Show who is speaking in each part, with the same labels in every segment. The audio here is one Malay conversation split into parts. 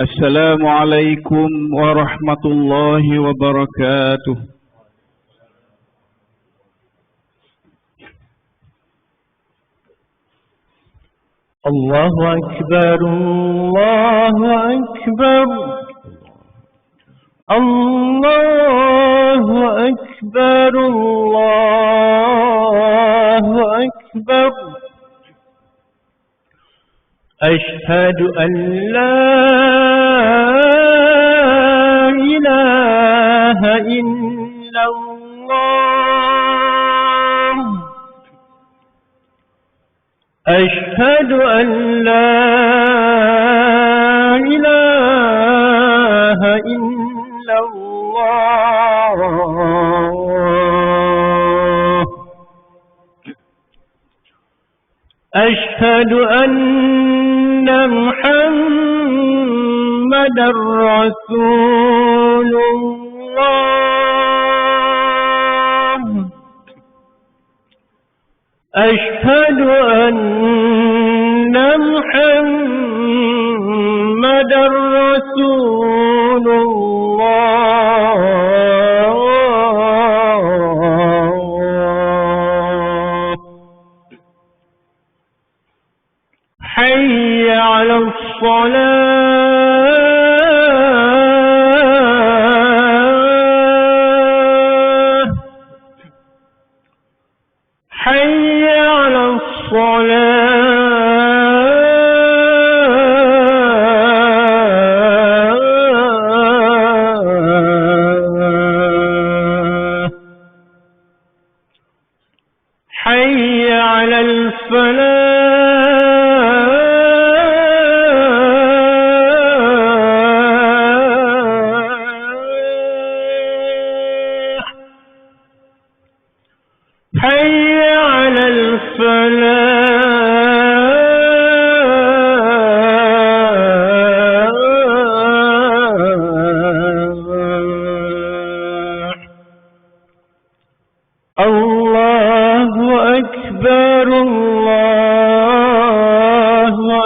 Speaker 1: السلام عليكم ورحمة الله وبركاته.
Speaker 2: الله أكبر الله أكبر الله أكبر الله أكبر أشهد أن لا إله إلا الله أشهد أن لا إله إلا الله أشهد أن محمدًا رسول الله أشهد أن محمدًا رسول الله حي على الصلاة حي على الصلاة حي على الفلاح حي على الفلاح الله أكبر الله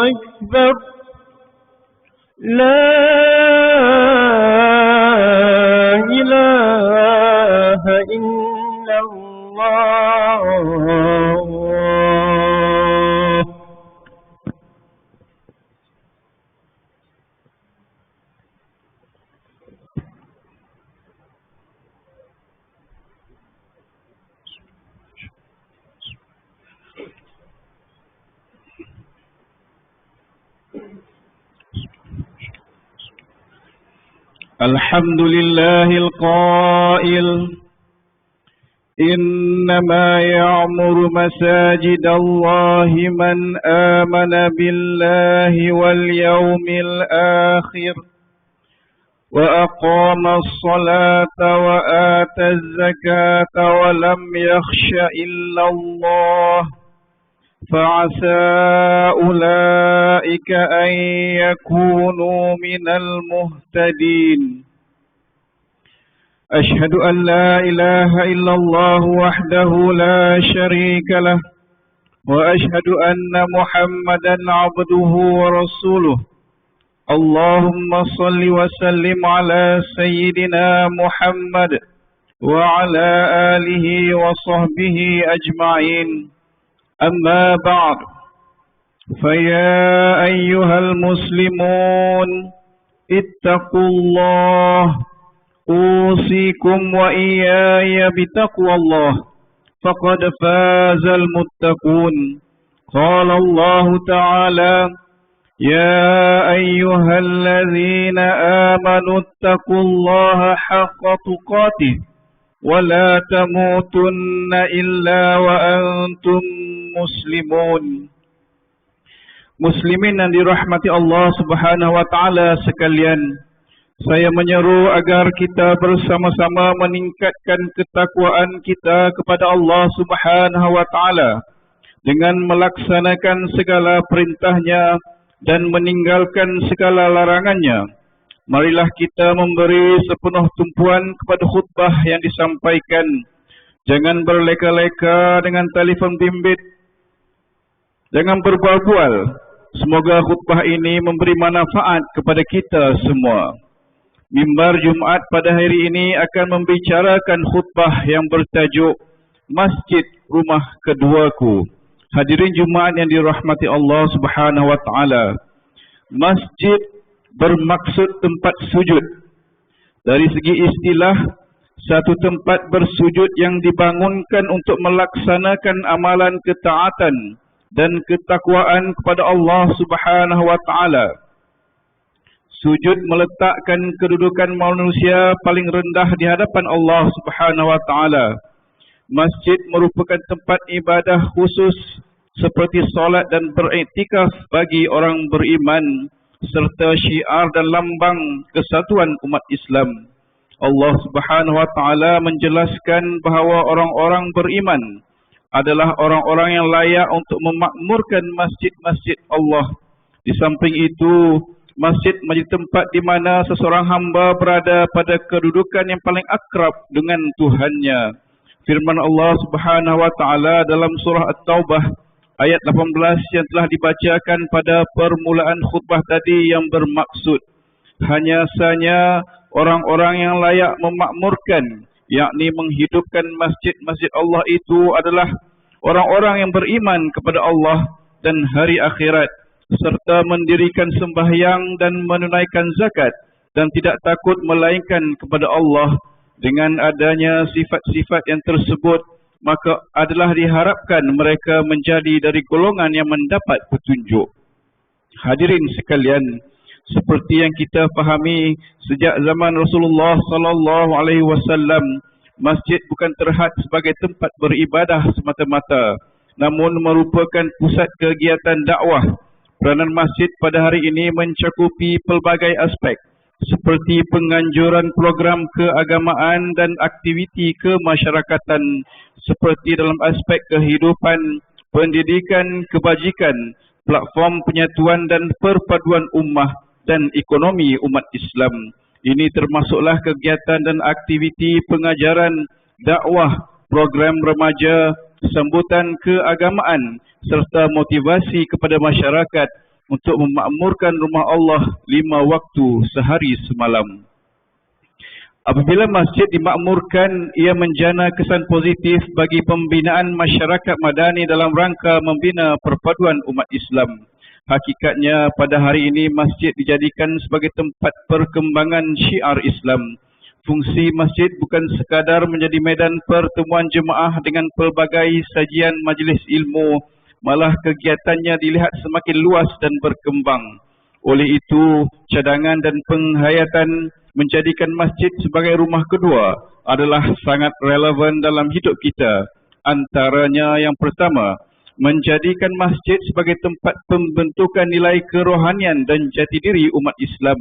Speaker 2: أكبر لا إله إلا الله
Speaker 1: الحمد لله القائل إنما يعمر مساجد الله من آمن بالله واليوم الآخر وأقام الصلاة وآتى الزكاة ولم يخش إلا الله فعسى أولئك أن يكونوا من المهتدين أشهد أن لا إله إلا الله وحده لا شريك له وأشهد أن محمدا عبده ورسوله اللهم صل وسلم على سيدنا محمد وعلى آله وصحبه أجمعين أما بعد فيا أيها المسلمون اتقوا الله أوصيكم وإياي بتقوى الله فقد فاز المتقون قال الله تعالى يا أيها الذين آمنوا اتقوا الله حق تقاته ولا تموتن إلا وأنتم muslimun. Muslimin yang dirahmati Allah Subhanahu wa taala sekalian, saya menyeru agar kita bersama-sama meningkatkan ketakwaan kita kepada Allah Subhanahu wa taala dengan melaksanakan segala perintahnya dan meninggalkan segala larangannya. Marilah kita memberi sepenuh tumpuan kepada khutbah yang disampaikan. Jangan berleka-leka dengan telefon bimbit. Jangan berbual-bual. Semoga khutbah ini memberi manfaat kepada kita semua. Mimbar Jumaat pada hari ini akan membicarakan khutbah yang bertajuk Masjid Rumah Keduaku. Hadirin Jumaat yang dirahmati Allah Subhanahu wa taala. Masjid bermaksud tempat sujud. Dari segi istilah, satu tempat bersujud yang dibangunkan untuk melaksanakan amalan ketaatan dan ketakwaan kepada Allah Subhanahu wa taala. Sujud meletakkan kedudukan manusia paling rendah di hadapan Allah Subhanahu wa taala. Masjid merupakan tempat ibadah khusus seperti solat dan beriktikaf bagi orang beriman serta syiar dan lambang kesatuan umat Islam. Allah Subhanahu wa taala menjelaskan bahawa orang-orang beriman adalah orang-orang yang layak untuk memakmurkan masjid-masjid Allah. Di samping itu, masjid menjadi tempat di mana seseorang hamba berada pada kedudukan yang paling akrab dengan Tuhannya. Firman Allah Subhanahu wa taala dalam surah At-Taubah ayat 18 yang telah dibacakan pada permulaan khutbah tadi yang bermaksud hanya saja orang-orang yang layak memakmurkan, yakni menghidupkan masjid-masjid Allah itu adalah orang-orang yang beriman kepada Allah dan hari akhirat, serta mendirikan sembahyang dan menunaikan zakat dan tidak takut melainkan kepada Allah. Dengan adanya sifat-sifat yang tersebut, maka adalah diharapkan mereka menjadi dari golongan yang mendapat petunjuk. Hadirin sekalian, seperti yang kita fahami sejak zaman Rasulullah sallallahu alaihi wasallam, masjid bukan terhad sebagai tempat beribadah semata-mata, namun merupakan pusat kegiatan dakwah. Peranan masjid pada hari ini mencakupi pelbagai aspek seperti penganjuran program keagamaan dan aktiviti kemasyarakatan seperti dalam aspek kehidupan, pendidikan, kebajikan, platform penyatuan dan perpaduan ummah dan ekonomi umat Islam. Ini termasuklah kegiatan dan aktiviti pengajaran, dakwah, program remaja, sambutan keagamaan serta motivasi kepada masyarakat untuk memakmurkan rumah Allah 5 waktu sehari semalam. Apabila masjid dimakmurkan, ia menjana kesan positif bagi pembinaan masyarakat madani dalam rangka membina perpaduan umat Islam. Hakikatnya pada hari ini masjid dijadikan sebagai tempat perkembangan syiar Islam. Fungsi masjid bukan sekadar menjadi medan pertemuan jemaah dengan pelbagai sajian majlis ilmu, malah kegiatannya dilihat semakin luas dan berkembang. Oleh itu, cadangan dan penghayatan menjadikan masjid sebagai rumah kedua adalah sangat relevan dalam hidup kita. Antaranya yang pertama, menjadikan masjid sebagai tempat pembentukan nilai kerohanian dan jati diri umat Islam.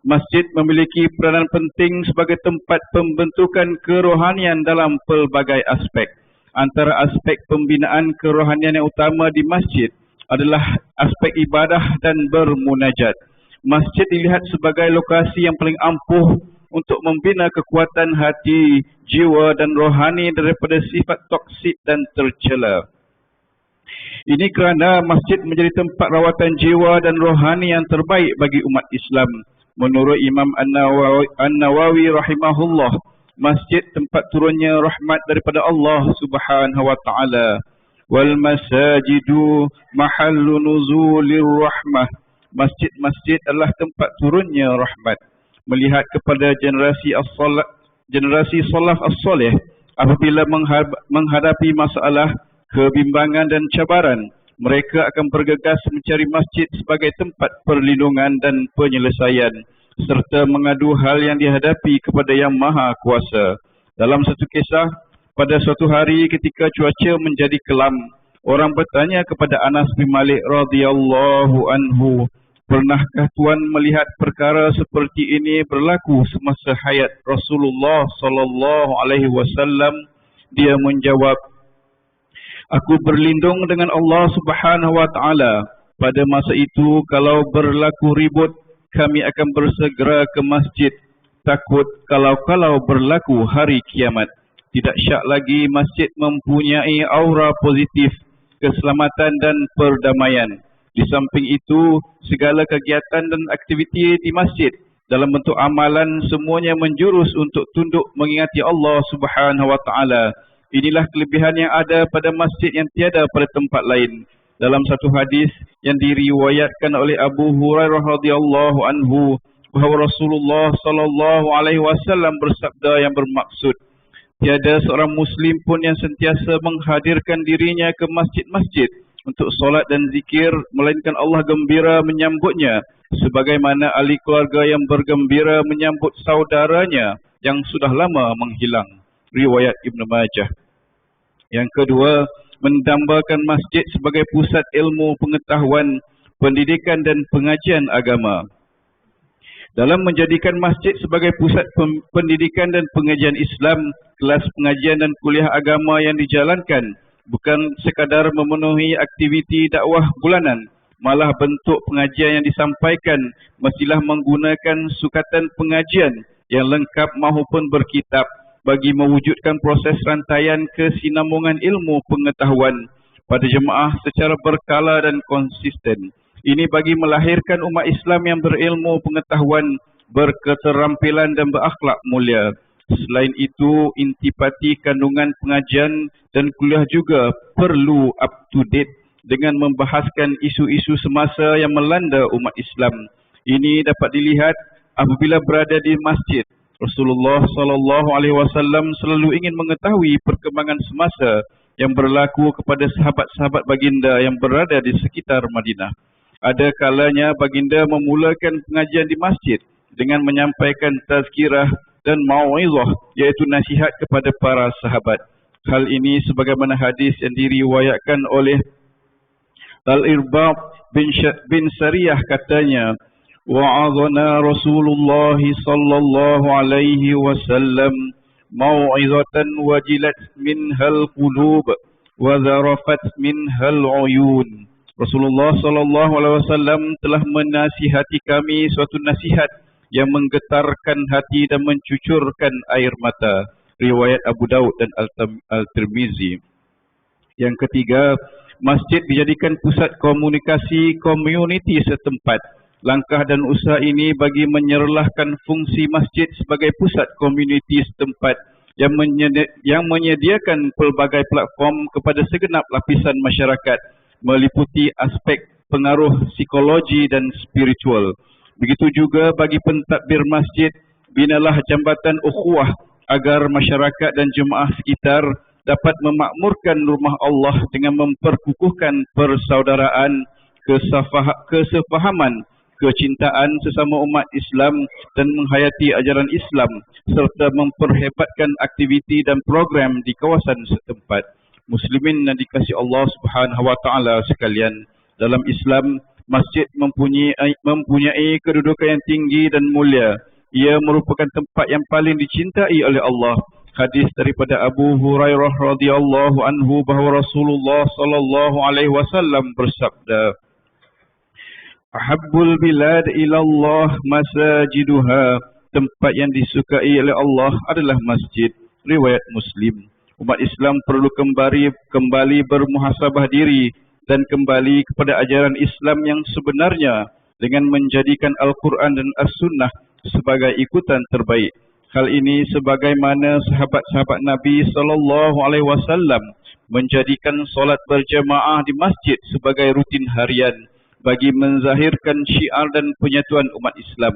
Speaker 1: Masjid memiliki peranan penting sebagai tempat pembentukan kerohanian dalam pelbagai aspek. Antara aspek pembinaan kerohanian yang utama di masjid adalah aspek ibadah dan bermunajat. Masjid dilihat sebagai lokasi yang paling ampuh untuk membina kekuatan hati, jiwa dan rohani daripada sifat toksik dan tercela. Ini kerana masjid menjadi tempat rawatan jiwa dan rohani yang terbaik bagi umat Islam. Menurut Imam An-Nawawi rahimahullah, masjid tempat turunnya rahmat daripada Allah Subhanahu wa taala. Wal masajidu mahallu nuzulir rahmah. Masjid-masjid adalah tempat turunnya rahmat. Melihat kepada generasi salaf as-soleh, apabila menghadapi masalah, kebimbangan dan cabaran, mereka akan bergegas mencari masjid sebagai tempat perlindungan dan penyelesaian, serta mengadu hal yang dihadapi kepada Yang Maha Kuasa. Dalam satu kisah, pada suatu hari ketika cuaca menjadi kelam, orang bertanya kepada Anas bin Malik radhiyallahu anhu, "Pernahkah Tuan melihat perkara seperti ini berlaku semasa hayat Rasulullah sallallahu alaihi wasallam?" Dia menjawab, "Aku berlindung dengan Allah Subhanahu wa taala. Pada masa itu kalau berlaku ribut, kami akan bersegera ke masjid. Takut kalau berlaku hari kiamat. Tidak syak lagi masjid mempunyai aura positif, keselamatan dan perdamaian. Di samping itu, segala kegiatan dan aktiviti di masjid dalam bentuk amalan semuanya menjurus untuk tunduk mengingati Allah Subhanahu wa taala. Inilah kelebihan yang ada pada masjid yang tiada pada tempat lain. Dalam satu hadis yang diriwayatkan oleh Abu Hurairah radhiyallahu anhu bahawa Rasulullah sallallahu alaihi wasallam bersabda yang bermaksud, tiada seorang muslim pun yang sentiasa menghadirkan dirinya ke masjid-masjid untuk solat dan zikir, melainkan Allah gembira menyambutnya sebagaimana ahli keluarga yang bergembira menyambut saudaranya yang sudah lama menghilang. Riwayat Ibn Majah. Yang kedua, mendambakan masjid sebagai pusat ilmu pengetahuan, pendidikan dan pengajian agama. Dalam menjadikan masjid sebagai pusat pendidikan dan pengajian Islam, kelas pengajian dan kuliah agama yang dijalankan bukan sekadar memenuhi aktiviti dakwah bulanan, malah bentuk pengajian yang disampaikan mestilah menggunakan sukatan pengajian yang lengkap maupun berkitab bagi mewujudkan proses rantaian kesinambungan ilmu pengetahuan pada jemaah secara berkala dan konsisten. Ini bagi melahirkan umat Islam yang berilmu pengetahuan, berketerampilan dan berakhlak mulia. Selain itu, intipati kandungan pengajian dan kuliah juga perlu up to date dengan membahaskan isu-isu semasa yang melanda umat Islam. Ini dapat dilihat apabila berada di masjid. Rasulullah sallallahu alaihi wasallam selalu ingin mengetahui perkembangan semasa yang berlaku kepada sahabat-sahabat baginda yang berada di sekitar Madinah. Ada kalanya baginda memulakan pengajian di masjid dengan menyampaikan tazkirah dan mau'izah, iaitu nasihat kepada para sahabat. Hal ini sebagaimana hadis yang diriwayatkan oleh Al-Irbad bin Sariyah katanya, wa'adhana Rasulullah sallallahu alaihi wasallam mau'izatan wajilat minhal qulub wa zarafat minhal uyun. Rasulullah sallallahu alaihi wasallam telah menasihati kami suatu nasihat yang menggetarkan hati dan mencucurkan air mata. Riwayat Abu Daud dan Al-Tirmizi. Yang ketiga, masjid dijadikan pusat komunikasi komuniti setempat. Langkah dan usaha ini bagi menyerlahkan fungsi masjid sebagai pusat komuniti setempat yang menyediakan pelbagai platform kepada segenap lapisan masyarakat, meliputi aspek pengaruh psikologi dan spiritual. Begitu juga bagi pentadbir masjid, binalah jambatan ukhuwah agar masyarakat dan jemaah sekitar dapat memakmurkan rumah Allah dengan memperkukuhkan persaudaraan, kesefahaman, kecintaan sesama umat Islam dan menghayati ajaran Islam serta memperhebatkan aktiviti dan program di kawasan setempat. Muslimin yang dikasihi Allah Subhanahu wa taala sekalian, dalam Islam masjid mempunyai kedudukan yang tinggi dan mulia. Ia merupakan tempat yang paling dicintai oleh Allah. Hadis daripada Abu Hurairah radhiyallahu anhu bahawa Rasulullah sallallahu alaihi wasallam bersabda, ahabbul bilad ila Allah masajiduha. Tempat yang disukai oleh Allah adalah masjid. Riwayat Muslim. Umat Islam perlu kembali bermuhasabah diri dan kembali kepada ajaran Islam yang sebenarnya dengan menjadikan Al-Quran dan As-Sunnah sebagai ikutan terbaik. Hal ini sebagaimana sahabat-sahabat Nabi SAW menjadikan solat berjamaah di masjid sebagai rutin harian bagi menzahirkan syiar dan penyatuan umat Islam.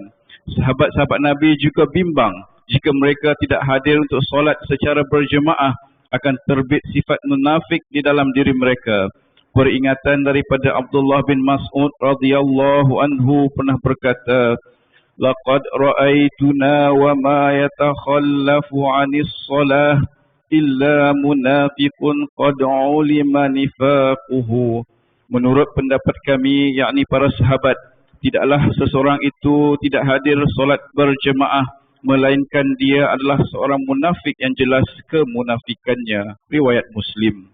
Speaker 1: Sahabat-sahabat Nabi juga bimbang jika mereka tidak hadir untuk solat secara berjemaah akan terbit sifat munafik di dalam diri mereka. Peringatan daripada Abdullah bin Mas'ud radhiyallahu anhu pernah berkata, laqad ra'aituna wa ma yatakhallafu 'anis shalah illa munafiqun qad 'ulima nifaquhu. Menurut pendapat kami, yakni para sahabat, tidaklah seseorang itu tidak hadir solat berjemaah melainkan dia adalah seorang munafik yang jelas kemunafikannya. Riwayat Muslim.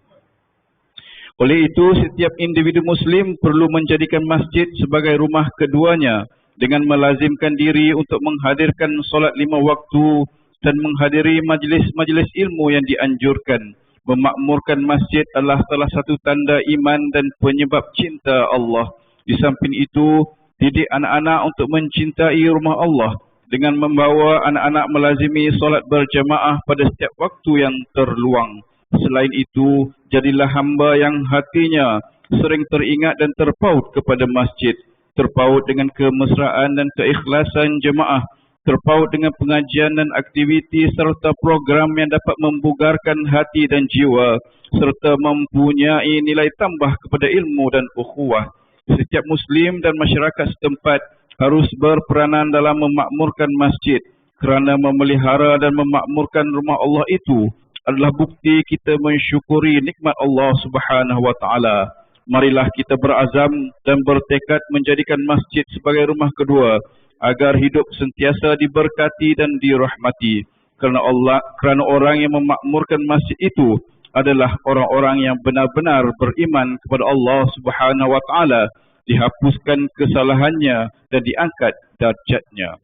Speaker 1: Oleh itu, setiap individu Muslim perlu menjadikan masjid sebagai rumah keduanya dengan melazimkan diri untuk menghadirkan solat 5 waktu dan menghadiri majlis-majlis ilmu yang dianjurkan. Memakmurkan masjid adalah salah satu tanda iman dan penyebab cinta Allah. Di samping itu, didik anak-anak untuk mencintai rumah Allah dengan membawa anak-anak melazimi solat berjamaah pada setiap waktu yang terluang. Selain itu, jadilah hamba yang hatinya sering teringat dan terpaut kepada masjid, terpaut dengan kemesraan dan keikhlasan jemaah, terpaut dengan pengajian dan aktiviti serta program yang dapat membugarkan hati dan jiwa, serta mempunyai nilai tambah kepada ilmu dan ukhuwah. Setiap Muslim dan masyarakat setempat harus berperanan dalam memakmurkan masjid, kerana memelihara dan memakmurkan rumah Allah itu adalah bukti kita mensyukuri nikmat Allah Subhanahu wa taala. Marilah kita berazam dan bertekad menjadikan masjid sebagai rumah kedua agar hidup sentiasa diberkati dan dirahmati. Kerana orang yang memakmurkan masjid itu adalah orang-orang yang benar-benar beriman kepada Allah Subhanahu wa taala, dihapuskan kesalahannya dan diangkat darjatnya.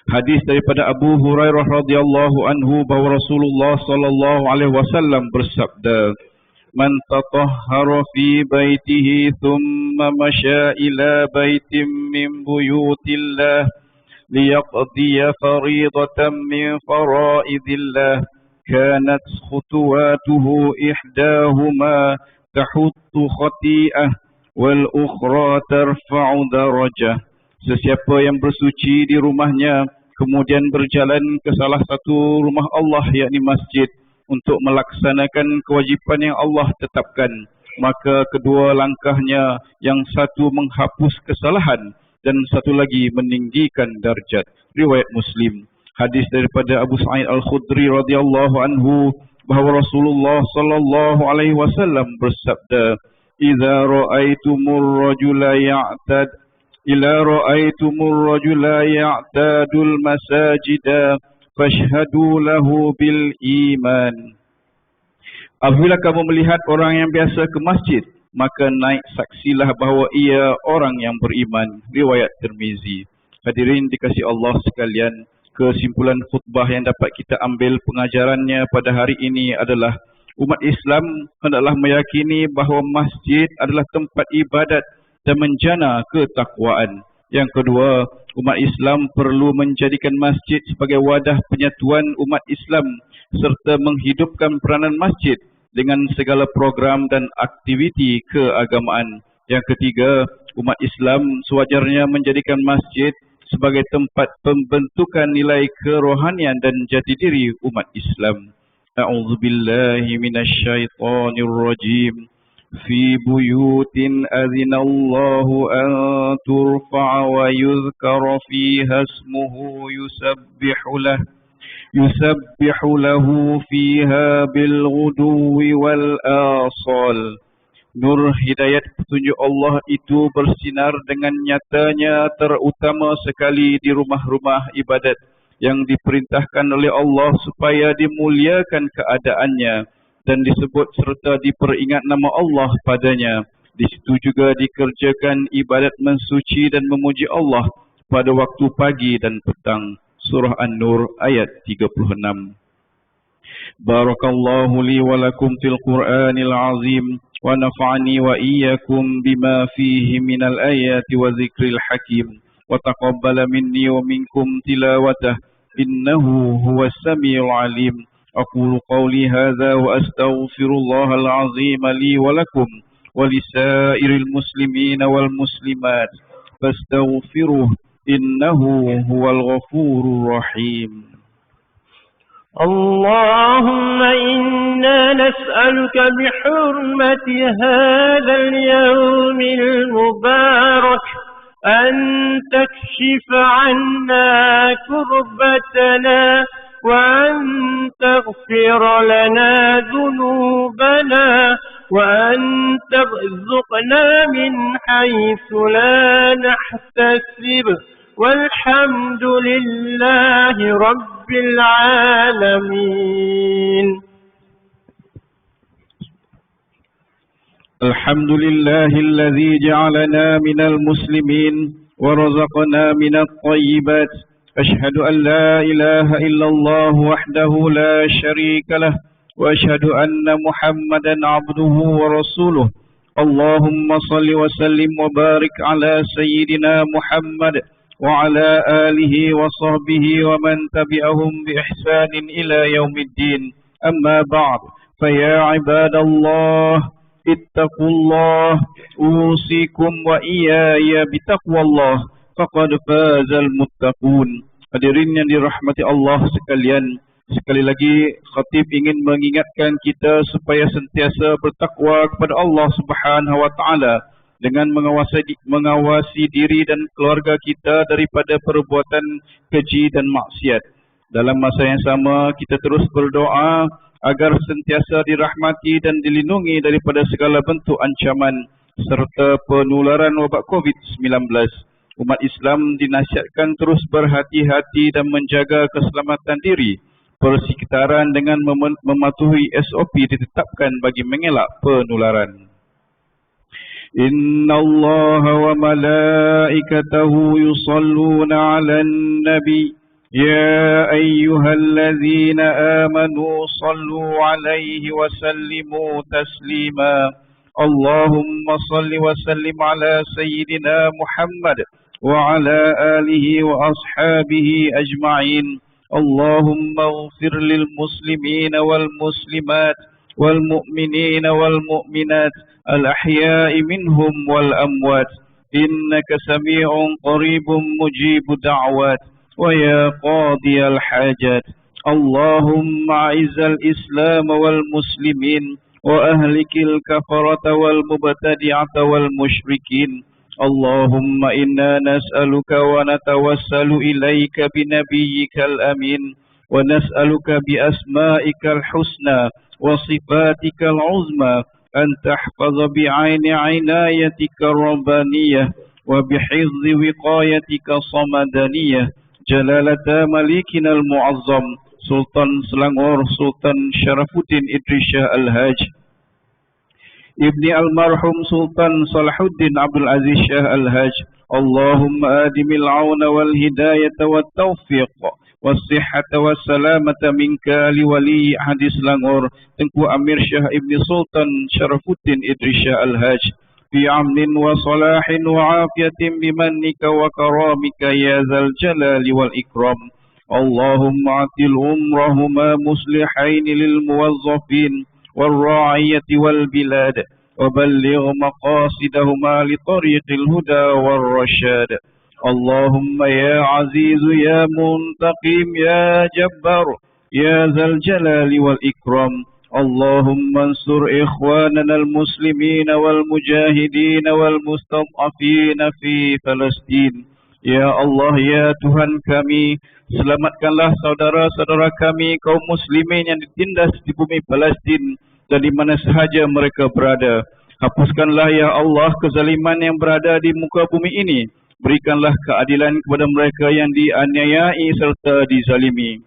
Speaker 1: Hadis daripada Abu Hurairah radhiyallahu anhu bahawa Rasulullah sallallahu alaihi wasallam bersabda, "Man tatahhara fi baitihi thumma masya ila baitin min buyutillah liyaqdiya fariidatan min faraidillah kanat khutuwatuhu ihdahuma tahuttu khati'ah wal ukhra tarfa'u darajah." Sesiapa yang bersuci di rumahnya kemudian berjalan ke salah satu rumah Allah yakni masjid untuk melaksanakan kewajipan yang Allah tetapkan, maka kedua langkahnya yang satu menghapus kesalahan dan satu lagi meninggikan darjat. Riwayat Muslim. Hadis daripada Abu Sa'id Al-Khudri radhiyallahu anhu bahawa Rasulullah sallallahu alaihi wasallam bersabda, "Idza ra'aitumur rajula ya'tadul masajida fashhadu lahu bil iman." Apabila kamu melihat orang yang biasa ke masjid, maka naik saksilah bahawa ia orang yang beriman. Riwayat Tirmizi. Hadirin dikasihi Allah sekalian, kesimpulan khutbah yang dapat kita ambil pengajarannya pada hari ini adalah umat Islam hendaklah meyakini bahawa masjid adalah tempat ibadat dan menjana ketakwaan. Yang kedua, umat Islam perlu menjadikan masjid sebagai wadah penyatuan umat Islam serta menghidupkan peranan masjid dengan segala program dan aktiviti keagamaan. Yang ketiga, umat Islam sewajarnya menjadikan masjid sebagai tempat pembentukan nilai kerohanian dan jati diri umat Islam. A'udzubillahi minasyaitonirrajim. في بيوت أذن الله أن ترفع ويذكر فيها اسمه يسبح له فيها بالغدو والآصال. Nur hidayat petunjuk Allah itu bersinar dengan nyatanya terutama sekali di rumah-rumah ibadat yang diperintahkan oleh Allah supaya dimuliakan keadaannya dan disebut serta diperingat nama Allah padanya. Di situ juga dikerjakan ibadat mensuci dan memuji Allah pada waktu pagi dan petang. Surah An-Nur ayat 36. Barakallahu li wa lakum fil Qur'anil azim wa nafa'ani wa iyyakum bima fihi minal ayati wa zikril hakim wa taqabbala minni wa minkum tilawatah innahu huwas samiul alim. أقول قولي هذا وأستغفر الله العظيم لي ولكم ولسائر المسلمين والمسلمات فاستغفروه إنه هو الغفور الرحيم.
Speaker 2: اللهم إنا نسألك بحرمة هذا اليوم المبارك أن تكشف عنا كربتنا وأن تغفر لنا ذنوبنا وأن ترزقنا من حيث لا نحتسب والحمد لله رب العالمين.
Speaker 1: الحمد لله الذي جعلنا من المسلمين ورزقنا من الطيبات. أشهد أن لا إله إلا الله وحده لا شريك له وأشهد أن محمدا عبده ورسوله اللهم صل وسلم وبارك على سيدنا محمد وعلى آله وصحبه ومن تبعهم بإحسان إلى يوم الدين. أما بعد، فيا عباد الله اتقوا الله، أوصيكم وإياي بتقوى الله، faqad fazal muttaqun. Hadirin yang dirahmati Allah sekalian, sekali lagi khatib ingin mengingatkan kita supaya sentiasa bertakwa kepada Allah Subhanahu wa taala dengan mengawasi diri dan keluarga kita daripada perbuatan keji dan maksiat. Dalam masa yang sama, kita terus berdoa agar sentiasa dirahmati dan dilindungi daripada segala bentuk ancaman serta penularan wabak COVID-19. Umat Islam dinasihatkan terus berhati-hati dan menjaga keselamatan diri, persekitaran dengan mematuhi SOP ditetapkan bagi mengelak penularan. Inna Allah wa malaikatahu yusalluna ala nabi ya ayyuhallazina amanu sallu alaihi wa sallimu taslima. Allahumma salli wa sallim ala sayyidina Muhammad وعلى آله وأصحابه أجمعين. اللهم اغفر للمسلمين والمسلمات والمؤمنين والمؤمنات الأحياء منهم والأموات إنك سميع قريب مجيب الدعوات ويا قاضي الحاجات. اللهم أعز الإسلام والمسلمين وأهلك الكفرة والمبتدعة والمشركين. اللهم إنا نسألك ونتوسل إليك بنبيك الأمين ونسألك بأسمائك الحسنى وصفاتك العظمى أن تحفظ بعين عنايتك الربانية وبحفظ وقايتك الصمدانية جلالة ملكنا المعظم سلطان سلانغور سلطان شرفuddin Idris Shah Al-Haj Ibni Almarhum Sultan Salahuddin Abdul Aziz Shah Al-Haj. Allahumma adimil auna wal hidayata wat taufiq was sihhata was salamata minka li wali hadis Langor Tengku Amir Shah Ibni Sultan Sharafuddin Idris Shah Al-Haj fi amnin wa salahin wa afiyatin bimannika wa karamika ya zal jalali wal ikram. Allahumma atil umrahuma muslihain lil muwazzafin والراعية والبلاد وبلغ مقاصدهما لطريق الهدى والرشاد. اللهم يا عزيز يا منتقم يا جبار يا ذا الجلال والإكرام. اللهم انصر إخواننا المسلمين والمجاهدين والمستضعفين في فلسطين. Ya Allah, ya Tuhan kami, selamatkanlah saudara-saudara kami kaum muslimin yang ditindas di bumi Palestin dan di mana sahaja mereka berada. Hapuskanlah ya Allah kezaliman yang berada di muka bumi ini. Berikanlah keadilan kepada mereka yang dianiayai serta dizalimi.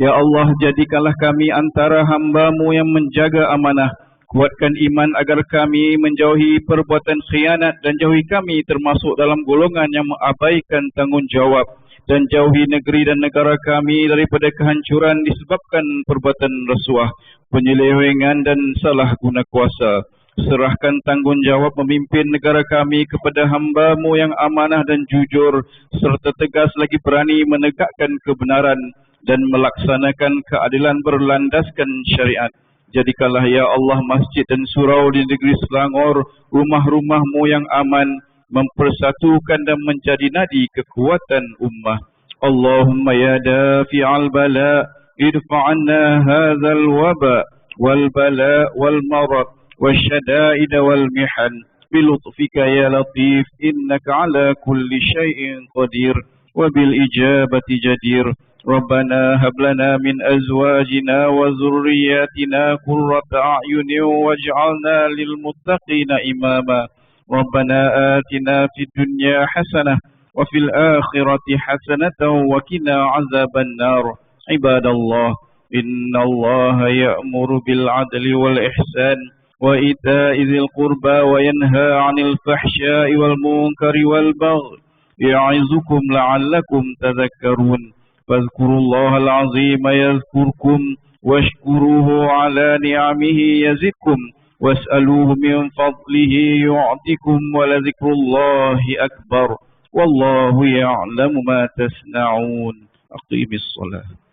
Speaker 1: Ya Allah, jadikanlah kami antara hamba-Mu yang menjaga amanah. Kuatkan iman agar kami menjauhi perbuatan khianat dan jauhi kami termasuk dalam golongan yang mengabaikan tanggungjawab, dan jauhi negeri dan negara kami daripada kehancuran disebabkan perbuatan rasuah, penyelewengan dan salah guna kuasa. Serahkan tanggungjawab memimpin negara kami kepada hamba-Mu yang amanah dan jujur, serta tegas lagi berani menegakkan kebenaran dan melaksanakan keadilan berlandaskan syariat. Jadikanlah ya Allah masjid dan surau di negeri Selangor rumah-rumah-Mu yang aman, mempersatukan dan menjadi nadi kekuatan ummah. Allahumma ya dafi'al bala idfa'anna hadzal waba wal bala wal marad wasyada'id wal mihan bilutfika ya latif innaka ala kulli syai'in qadir wa bil ijabati jadir. ربنا هب لنا من أزواجنا وذرياتنا قرة أعين واجعلنا للمتقين إماما. ربنا آتنا في الدنيا حسنة وفي الآخرة حسنة وقنا عذاب النار. عباد الله، إن الله يأمر بالعدل والإحسان وإيتاء ذي القربى وينهى عن الفحشاء والمنكر والبغي يعظكم لعلكم تذكرون. فاذكروا الله العظيم يذكركم واشكروه على نعمه يزدكم واسألوه من فضله يعطكم ولذكر الله أكبر والله يعلم ما تصنعون. أقيم الصلاة.